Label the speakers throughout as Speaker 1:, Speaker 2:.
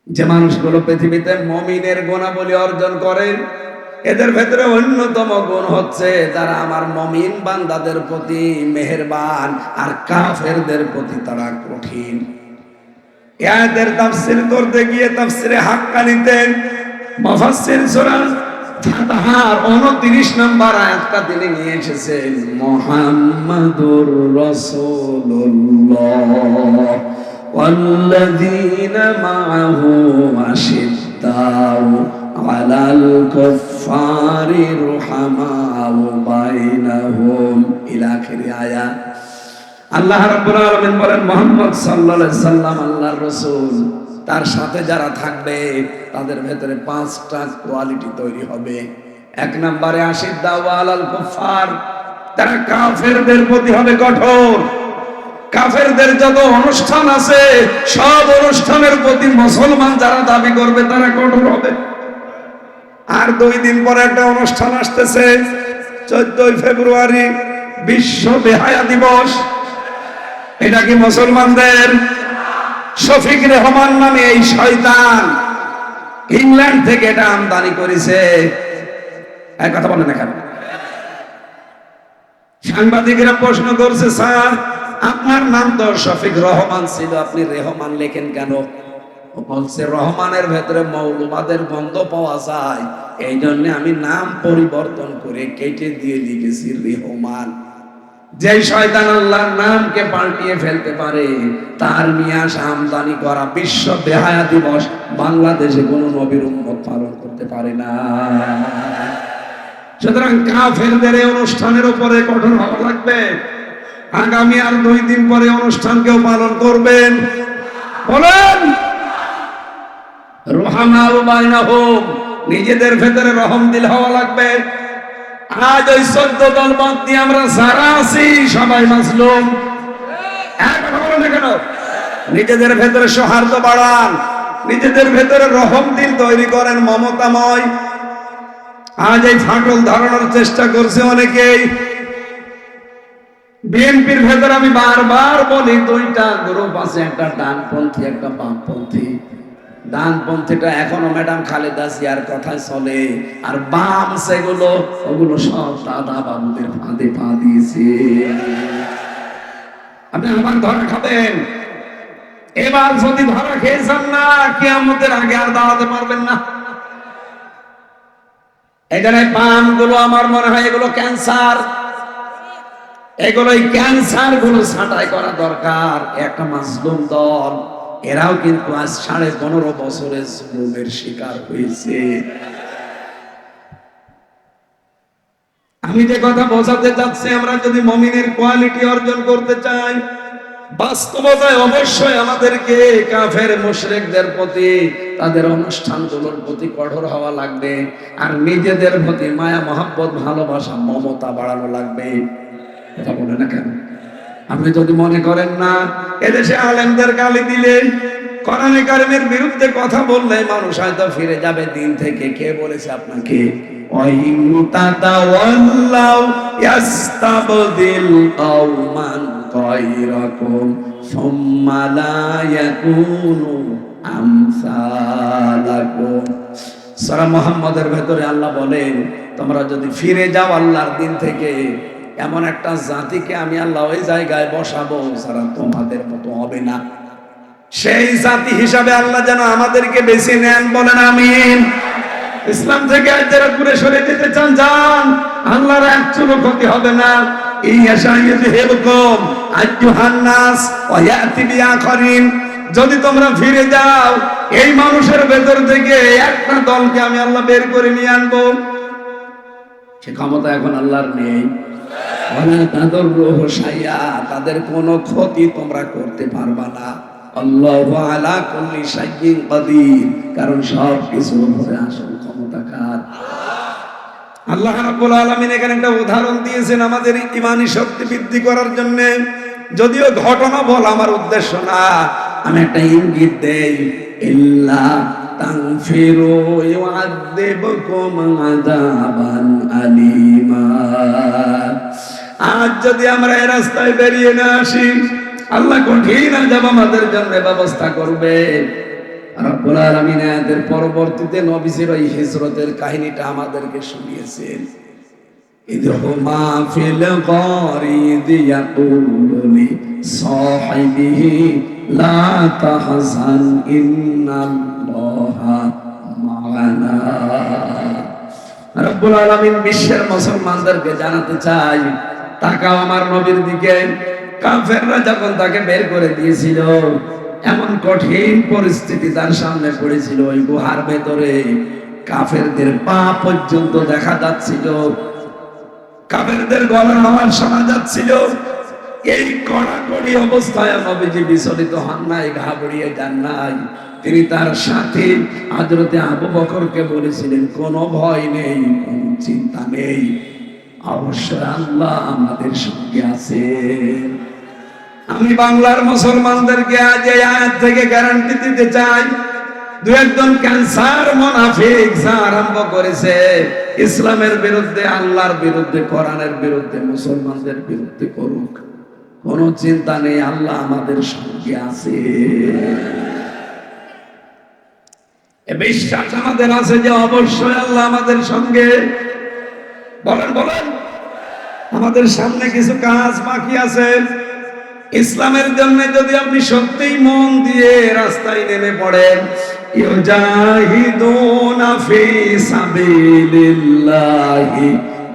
Speaker 1: যে মানুষগুলো পৃথিবীতে মুমিনের গুণাবলী অর্জন করে, এদের ভেতরে অন্যতম গুণ হচ্ছে তারা আমার মুমিন বান্দাদের প্রতি মেহেরবান, আর কাফেরদের প্রতি তারা কঠিন। আয়াতের তাফসীর করতে গিয়ে তাফসীরে হাক্কানিতে মুফাসসির সূরা ফাতিহার 29 নম্বর আয়াতটা তিনি নিয়ে এসেছেন, মুহাম্মাদুর রাসূলুল্লাহ ওয়াল্লাযীনা মাআহু আশিদ্দাউ আলাল কুফফারি রুহামাউ বাইনাহুম ইলা আখিরি আয়াত। আল্লাহ রাব্বুল আলামিন বলেন, মুহাম্মদ সাল্লাল্লাহু আলাইহি সাল্লাম আল্লাহর রাসূল, তার সাথে যারা থাকবে তাদের ভেতরে 5টা কোয়ালিটি তৈরি হবে। 1 নম্বরে আশিদ্দাউ আলাল কুফফার, তারা কাফেরদের প্রতি হবে কঠোর। কাফেরদের যত অনুষ্ঠান আছে সব অনুষ্ঠানের প্রতি মুসলমান যারা দাবি করবে তারা কঠোর হবে। আর 2 দিন পরে একটা অনুষ্ঠান আসতেছে, 14 ফেব্রুয়ারি বিশ্ব বেহায়া দিবস। এটা কি মুসলমানদের? শফিক রেহমান নামে এই শয়তান ইংল্যান্ড থেকে এটা আমদানি করেছে। এক কথা বলেন এখানে। সাংবাদিকেরা প্রশ্ন করছে, স্যার আপনার নাম তো শফিক রহমান ছিল, আপনি রেহমান লেখেন কেন? বলছে, রহমানের ভেতরে মৌলবাদের গন্ধ পাওয়া যায়, এই জন্য আমি নাম পরিবর্তন করে কেটে দিয়ে লিখেছি রেহমান। যে শয়তান আল্লাহর নামকে পাল্টিয়ে ফেলতে পারে তার নিয়ে আসা আমদানি করা বিশ্ব বেহায়া দিবস বাংলাদেশে কোনো নবীর উম্মত পালন করতে পারে না। সুতরাং কাফেরদের এই অনুষ্ঠানের উপরে কঠোর হওয়া লাগবে। আগামী আর 2 দিন পরে অনুষ্ঠানকেও পালন করবেন, বলেন রুহামাউ বাইনাহুম, নিজেদের ভেতরে রহম দিল হওয়া লাগবে। আজ ওই 14 দল বাদ দিয়ে আমরা যারা আছি সবাই মাসলুম। কেন? নিজেদের ভেতরে সৌহার্দ্য বাড়ান, নিজেদের ভেতরে রহম দিল তৈরি করেন, মমতাময়। আজ এই ফাটল ধারণার চেষ্টা করছে অনেকেই। বিএনপির ভেতরে আমি বারবার বলি 2টা গ্রুপ আছে, একটা ডানপন্থী একটা বামপন্থী। ডানপন্থীটা এখনো ম্যাডাম খালেদা জিয়ার কথায় চলে, আর বাম সেগুলো ওগুলো সব দাদা বাবুদের ফাঁদে পা দিয়েছে। আপনি আবার ধরা খাবেন। এবার যদি ধরা খেয়েছেন না, কিয়ামতের আগে আর দাঁড়াতে পারবেন না। এখানে বাম গুলো আমার মনে হয় এগুলো ক্যান্সার, এগুলোই ক্যান্সার গুলো ছাঁটাই করা দরকার। একটা মাজলুম দল, এরাও কিন্তু আজ 15.5 বছরের জুলুমের শিকার হয়েছে। আমি যে কথা বোঝাতে চাচ্ছি, আমরা যদি মুমিনের কোয়ালিটি অর্জন করতে চাই, বাস্তবতায় অবশ্যই আমাদেরকে কাফের মুশরিকদের প্রতি, তাদের অনুষ্ঠানগুলোর প্রতি কঠোর হওয়া লাগবে, আর নিজেদের প্রতি মায়া মহব্বত ভালোবাসা মমতা বাড়ানো লাগবে। কথা বলে না কেন? আপনি যদি মনে করেন না এদেশে আলেমদের গালি দিলে, কোরআনে কারিমের বিরুদ্ধে কথা বললে মানুষ হয়তো ফিরে যাবে দিন থেকে, কে বলেছে আপনাকে? ওয়াইন তাতাওয়াল্লাউ ইয়াস্তাবদিল কওমান গায়রাকুম সুম্মা লা ইয়াকুনু আমসালাকুম। সূরা মুহাম্মাদের ভেতরে আল্লাহ বলেন, তোমরা যদি ফিরে যাও আল্লাহর দিন থেকে, এমন একটা জাতিকে আমি আল্লাহ ওই জায়গায় বসাবো যারা তোমাদের মতো হবে না। সেই জাতি হিসাবে আল্লাহ যেন আমাদেরকে বেছে নেন, বলেন আমিন। ইসলাম থেকে যারা দূরে সরে যেতে চান যান, আল্লাহর এক চুলো ক্ষতি হবে না। যদি তোমরা ফিরে যাও, এই মানুষের ভেতর থেকে একটা দলকে আমি আল্লাহ বের করে নিয়ে আনবো। সে ক্ষমতা এখন আল্লাহর নেই। তাদের কোনো ক্ষতি তোমরা করতে পারবা না। আল্লাহু আলা কুল্লি শাইইন কাদির, কারণ সব কিছুর উপরে আসল ক্ষমতা কার? আল্লাহ রাব্বুল আলামিন এখানে একটা উদাহরণ দিয়েছেন আমাদের ঈমানি শক্তি বৃদ্ধি করার জন্য। যদিও ঘটনা বলা আমার উদ্দেশ্য না, আমি একটা ইঙ্গিত দেই। ইল্লা তানফিরু ইউআযযিবকুম আযাবান আলীমা। আজ যদি আমরা এই রাস্তায় বেরিয়ে না আসি, আল্লাহ কঠিন আযাব আমাদের জন্য ব্যবস্থা করবে। রব্বুল আলামিন এর পরবর্তীতে নবীজির ওই হিজরতের কাহিনীটা আমাদেরকে শুনিয়েছেন। ইদহুমা ফিল গারিদ ইয়াকুলু লি সাহিবিহি লা তাহজান ইন্নাল্লাহা মা'ানা। রব্বুল আলামিন বিশ্বের মুসলমানদেরকে জানাতে চাই, তাকাও আমার নবীর দিকে। কাফেররা যখন তাকে বের করে দিয়েছিল, এমন কঠিন পরিস্থিতি তার সামনে পড়েছিল, ওই গুহার ভেতরে কাফেরদের পা পর্যন্ত দেখা যাচ্ছিল, কাফেরদের গলার আওয়াজ শোনা যাচ্ছিল। এই কড়াকড়ি অবস্থায় নবীজি বিচলিত হন নাই, ঘাবড়িয়ে যান নাই। তিনি তার সাথী হযরতে আবু বকরকে বলেছিলেন, কোনো ভয় নেই, কোনো চিন্তা নেই, অবশ্যই আল্লাহ আমাদের সঙ্গে আছে। আমি বাংলার মুসলমানদেরকে আজ এই আয়াত থেকে গ্যারান্টি দিতে চাই, দু একজন ক্যান্সার মুনাফিক যা আরম্ভ করেছে ইসলামের বিরুদ্ধে, আল্লাহর বিরুদ্ধে, কোরআনের বিরুদ্ধে, মুসলমানদের বিরুদ্ধে করুক, কোনো চিন্তা নেই, আল্লাহ আমাদের সঙ্গে আছে। এ বিশ্বাস আমাদের আছে যে অবশ্যই আল্লাহ আমাদের সঙ্গে। বলেন বলেন, আমাদের সামনে কিছু কাজ বাকি আছে। ইসলামের জন্য যদি আপনি সত্যিই মন দিয়ে রাস্তায় নেমে পড়েন, ইউজাহিদুনা ফি সাবিলিল্লাহি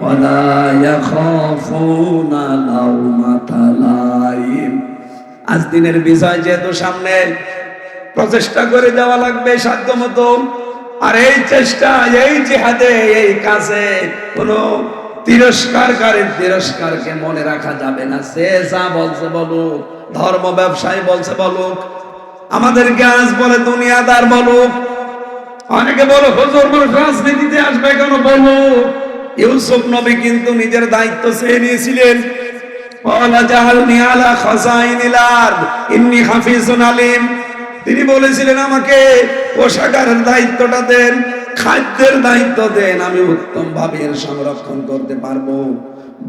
Speaker 1: ওয়ালা ইয়াখাফুনা লাওমাতা লাইম। আজ দিনের বিজয় যেহেতু সামনে, প্রচেষ্টা করে যাওয়া লাগবে সাধ্যমতো। আর এই চেষ্টা, এই জিহাদে, এই কাজে কোনো তিরস্কারকারীর তিরস্কারকে মনে রাখা যাবে না। সে যা বলছে বলুক, ধর্ম ব্যবসায়ী বলছে বলুক, আমাদেরকে আজ বলে দুনিয়াদার বলুক, অনেকে বলো হুজুর রাজনীতিতে আসবে কেন বলুক। ইউসুফ নবী কিন্তু নিজের দায়িত্ব চেয়ে নিয়েছিলেন, ওয়ালা জাআলনি আলা খাযাইনিল আরদ ইন্নী হাফিজুন আলিম। তিনি বলেছিলেন, আমাকে কোষাগারের দায়িত্বটা দেন, খাদ্যের দায়িত্ব দেন, আমি উত্তম ভাবে এর সংরক্ষণ করতে পারবো।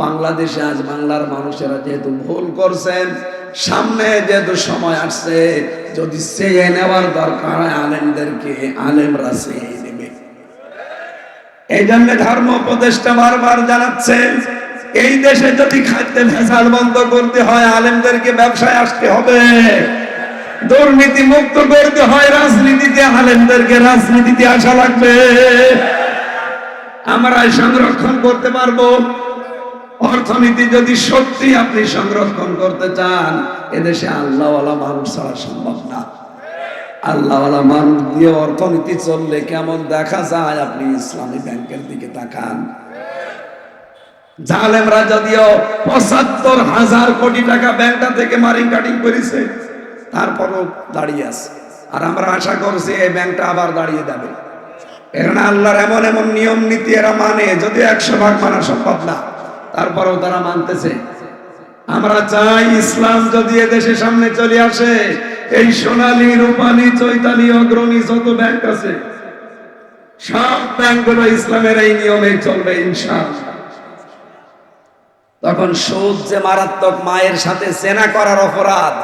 Speaker 1: বাংলাদেশে আজ বাংলার মানুষেরা যেহেতু ভুল করছেন, সামনে যেহেতু সময় আসছে, যদি চেয়ে নেওয়ার দরকার হয় আলেমদেরকে, আলেমরা চেয়ে নেবে। এই জন্য ধর্ম উপদেষ্টা বারবার জানাচ্ছেন, এই দেশে যদি খাদ্যে ভেজাল বন্ধ করতে হয় আলেমদেরকে ব্যবসায় আসতে হবে, দুর্নীতি মুক্ত করতে হয় রাজনীতিতে আলেমদেরকে রাজনীতিতে আসা লাগবে। আমরা সংরক্ষণ করতে পারবো। অর্থনীতি যদি সত্যি আপনি সংরক্ষণ করতে চান, এদেশে আল্লাহওয়ালা মানুষ ছাড়া সম্ভব না। আল্লাহওয়ালা মানুষ দিয়ে অর্থনীতি চললে কেমন দেখা যায়, আপনি ইসলামী ব্যাংকের দিকে তাকান। জালেমরা যদিও ৭৫,০০০ কোটি টাকা ব্যাংকটা থেকে মারিং কাটিং করেছে, তারপরও দাঁড়িয়ে আছে। আর আমরা আশা করছি এই ব্যাংকটা আবার দাঁড়িয়ে যাবে। এখানে আল্লাহর এমন এমন নিয়ম নীতি এরা মানে, যদি ১০০ ভাগ মানা সম্ভব না, তারপরেও তারা মানতেছে। আমরা চাই ইসলাম যদি এদেশের সামনে চলে আসে, এই সোনালী, রূপালী, চৈতালি, অগ্রণী যত ব্যাংক আছে, সব ব্যাংকগুলো ইসলামের এই নিয়মে চলবে ইনশাআল্লাহ। তখন সুদ যে মারাত্মক, মায়ের সাথে জেনা করার অপরাধ,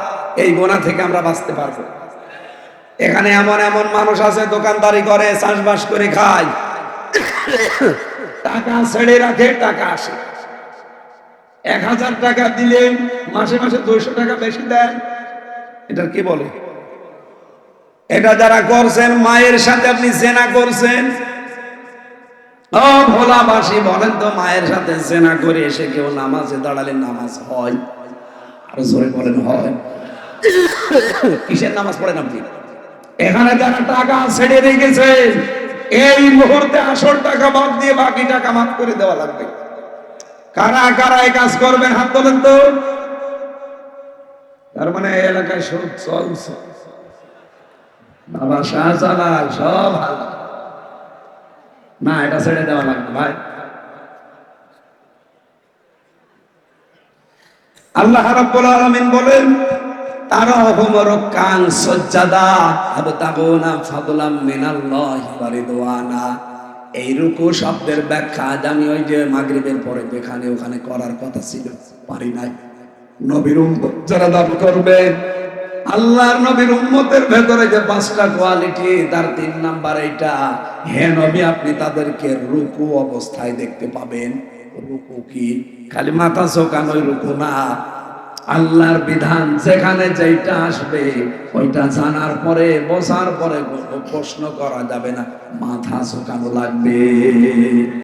Speaker 1: এই গোনা থেকে আমরা বাঁচতে পারবো। এখানে এমন এমন মানুষ আছে দোকানদারি করে, চাষবাস করে খায়, টাকা ছেড়ে রাখে, টাকা আসে। ১,০০০ টাকা দিলেন, মাসে মাসে ২০০ টাকা বেশি দেন। এটা কি বলে? এটা যারা করছেন, মায়ের সাথে আপনি জেনা করছেন। ও ভোলাবাসী বলেন তো, মায়ের সাথে জেনা করে এসে কেউ নামাজে দাঁড়ালে নামাজ হয়? আরো জোরে বলেন, হয়? কিসের নামাজ পড়েন আপনি? এখানে যারা টাকা ছেড়ে রেখেছে, এই মুহূর্তে আসল টাকা বাদ দিয়ে বাকি টাকা মাফ করে দেওয়া লাগবে। কারা কারা এই কাজ করবেন হাত তোলেন তো। তার মানে এই এলাকায় সব চলছে, বাবা শাহজালাল সব ভালো না, এটা ছেড়ে দেওয়া লাগবে ভাই। আল্লাহ রাব্বুল আলামিন বলেন, তারাহুম রুকআন সুজদা আবতাগুনা ফাদলাম মিনাল্লাহি ওয়া রিদওয়ানা। এই রুকু শব্দের ব্যাখ্যা আজ আমি ওই যে মাগরিবের পরে যেখানে ওখানে করার কথা ছিল, পারি নাই। নবীর উম্মত যারা দাবি করবে আল্লাহর নবীর উম্মতের ভেতরে যে 5টা কোয়ালিটি, তার 3 নাম্বার এইটা। হে নবী, আপনি তাদেরকে রুকু অবস্থায় দেখতে পাবেন। রুকু কি খালি মাথা ঝোঁকানোই রুকু না, আল্লাহর বিধান যেখানে যেটা আসবে ওইটা জানার পরে, বোঝার পরে কোনো প্রশ্ন করা যাবে না, মাথা ঝোঁকানো লাগবে।